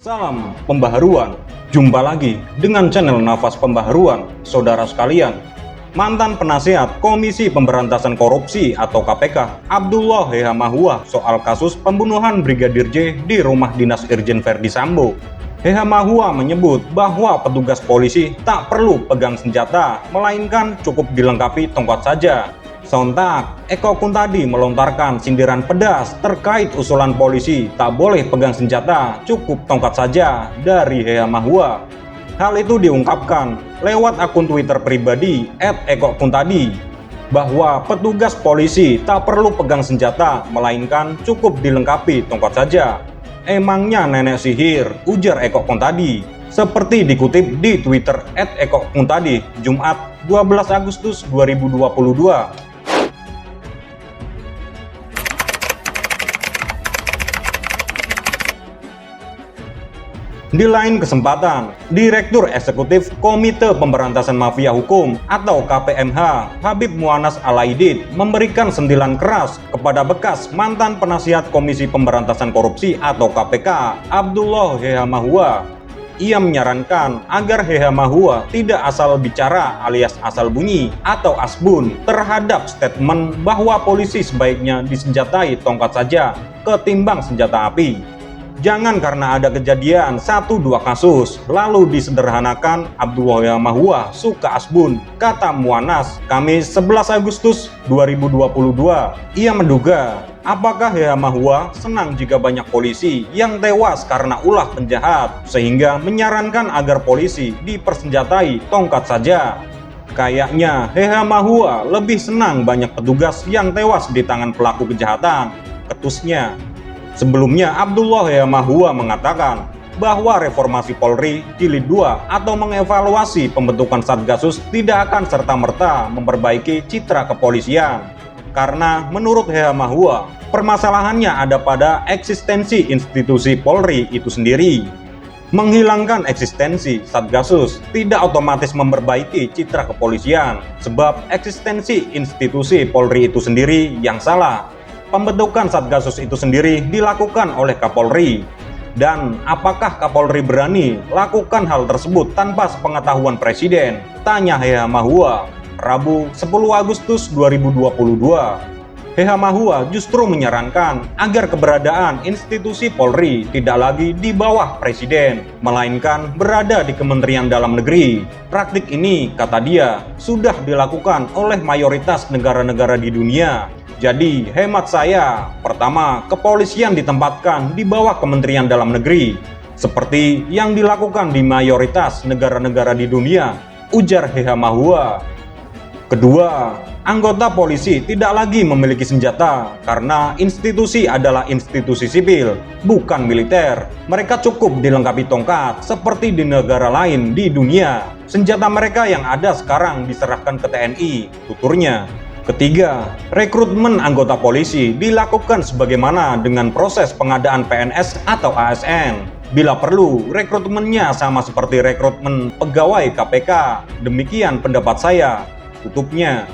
Salam pembaharuan, jumpa lagi dengan channel Nafas Pembaharuan. Saudara sekalian, mantan penasihat Komisi Pemberantasan Korupsi atau KPK Abdullah Hehamahua soal kasus pembunuhan Brigadir J di rumah dinas Irjen Verdi Sambo. Hehamahua menyebut bahwa petugas polisi tak perlu pegang senjata, melainkan cukup dilengkapi tongkat saja. Sontak, Eko Kuntadi melontarkan sindiran pedas terkait usulan polisi tak boleh pegang senjata, cukup tongkat saja dari Hehamahua. Hal itu diungkapkan lewat akun Twitter pribadi @ekokuntadi bahwa petugas polisi tak perlu pegang senjata, melainkan cukup dilengkapi tongkat saja. Emangnya nenek sihir, ujar Eko Kuntadi. Seperti dikutip di Twitter @ekokuntadi, Jumat 12 Agustus 2022. Di lain kesempatan, Direktur Eksekutif Komite Pemberantasan Mafia Hukum atau KPMH, Habib Mu'annas Al-Aidid, memberikan sentilan keras kepada bekas mantan penasihat Komisi Pemberantasan Korupsi atau KPK, Abdullah Hehamahua. Ia menyarankan agar Hehamahua tidak asal bicara alias asal bunyi atau asbun terhadap statement bahwa polisi sebaiknya disenjatai tongkat saja ketimbang senjata api. Jangan karena ada kejadian 1-2 kasus lalu disederhanakan Abdullah Hehamahua suka asbun, kata Mu'annas Kamis 11 Agustus 2022. Ia menduga apakah Hehamahua senang jika banyak polisi yang tewas karena ulah penjahat sehingga menyarankan agar polisi dipersenjatai tongkat saja. Kayaknya Hehamahua lebih senang banyak petugas yang tewas di tangan pelaku kejahatan, ketusnya. Sebelumnya, Abdullah Hehamahua mengatakan bahwa reformasi Polri Jilid 2 atau mengevaluasi pembentukan Satgasus tidak akan serta-merta memperbaiki citra kepolisian. Karena menurut Hehamahua, permasalahannya ada pada eksistensi institusi Polri itu sendiri. Menghilangkan eksistensi Satgasus tidak otomatis memperbaiki citra kepolisian, sebab eksistensi institusi Polri itu sendiri yang salah. Pembentukan Satgasus itu sendiri dilakukan oleh Kapolri. Dan apakah Kapolri berani lakukan hal tersebut tanpa sepengetahuan Presiden? Tanya Hehamahua, Rabu 10 Agustus 2022. Hehamahua justru menyarankan agar keberadaan institusi Polri tidak lagi di bawah Presiden, melainkan berada di Kementerian Dalam Negeri. Praktik ini, kata dia, sudah dilakukan oleh mayoritas negara-negara di dunia. Jadi, hemat saya, pertama, kepolisian ditempatkan di bawah Kementerian Dalam Negeri, seperti yang dilakukan di mayoritas negara-negara di dunia, ujar Hehamahua. Kedua, anggota polisi tidak lagi memiliki senjata karena institusi adalah institusi sipil, bukan militer. Mereka cukup dilengkapi tongkat seperti di negara lain di dunia. Senjata mereka yang ada sekarang diserahkan ke TNI, tuturnya. Ketiga, rekrutmen anggota polisi dilakukan sebagaimana dengan proses pengadaan PNS atau ASN. Bila perlu, rekrutmennya sama seperti rekrutmen pegawai KPK. Demikian pendapat saya, tutupnya.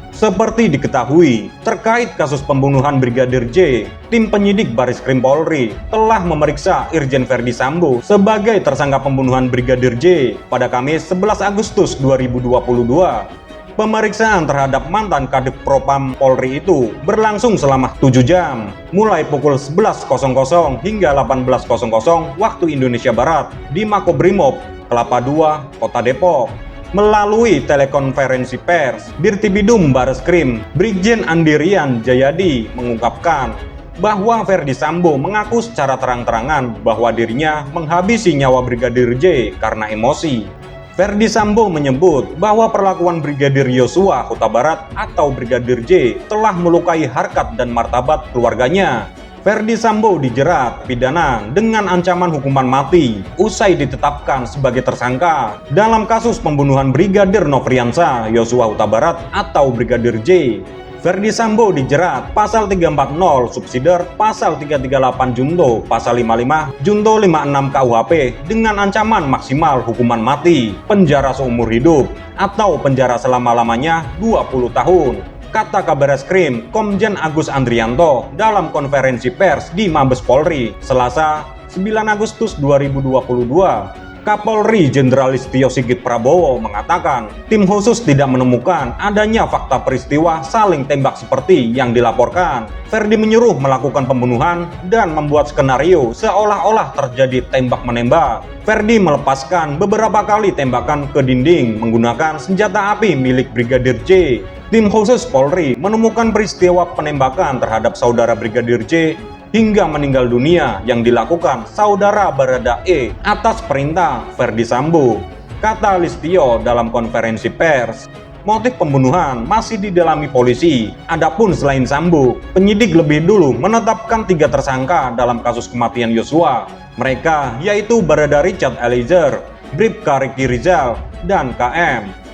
Seperti diketahui, terkait kasus pembunuhan Brigadir J, tim penyidik Bareskrim Polri telah memeriksa Irjen Verdi Sambo sebagai tersangka pembunuhan Brigadir J pada Kamis 11 Agustus 2022. Pemeriksaan terhadap mantan Kadif Propam Polri itu berlangsung selama 7 jam, mulai pukul 11.00 hingga 18.00 waktu Indonesia Barat di Makobrimob, Kelapa II, Kota Depok. Melalui telekonferensi pers, Dirtipidum Bareskrim, Brigjen Andirian Jayadi mengungkapkan bahwa Verdi Sambo mengaku secara terang-terangan bahwa dirinya menghabisi nyawa Brigadir J karena emosi. Verdi Sambo menyebut bahwa perlakuan Brigadir Yosua Huta Barat atau Brigadir J telah melukai harkat dan martabat keluarganya. Verdi Sambo dijerat pidana dengan ancaman hukuman mati usai ditetapkan sebagai tersangka dalam kasus pembunuhan Brigadir Nofriansah Yosua Huta Barat atau Brigadir J. Verdi Sambo dijerat pasal 340 subsidiar, pasal 338 junto, pasal 55 junto 56 KUHP dengan ancaman maksimal hukuman mati, penjara seumur hidup, atau penjara selama-lamanya 20 tahun. Kata Kabareskrim Komjen Agus Andrianto dalam konferensi pers di Mabes Polri Selasa 9 Agustus 2022, Kapolri Jenderal Listio Sigit Prabowo mengatakan tim khusus tidak menemukan adanya fakta peristiwa saling tembak seperti yang dilaporkan. Ferdi menyuruh melakukan pembunuhan dan membuat skenario seolah-olah terjadi tembak-menembak. Ferdi melepaskan beberapa kali tembakan ke dinding menggunakan senjata api milik Brigadir J. Tim khusus Polri menemukan peristiwa penembakan terhadap saudara Brigadir J hingga meninggal dunia yang dilakukan saudara Barada E atas perintah Ferdi Sambo, kata Listio dalam konferensi pers. Motif pembunuhan masih didalami polisi. Adapun selain Sambo, penyidik lebih dulu menetapkan 3 tersangka dalam kasus kematian Yosua. Mereka yaitu Barada Richard Eliezer, Bribka Ricky Rizal, dan KM.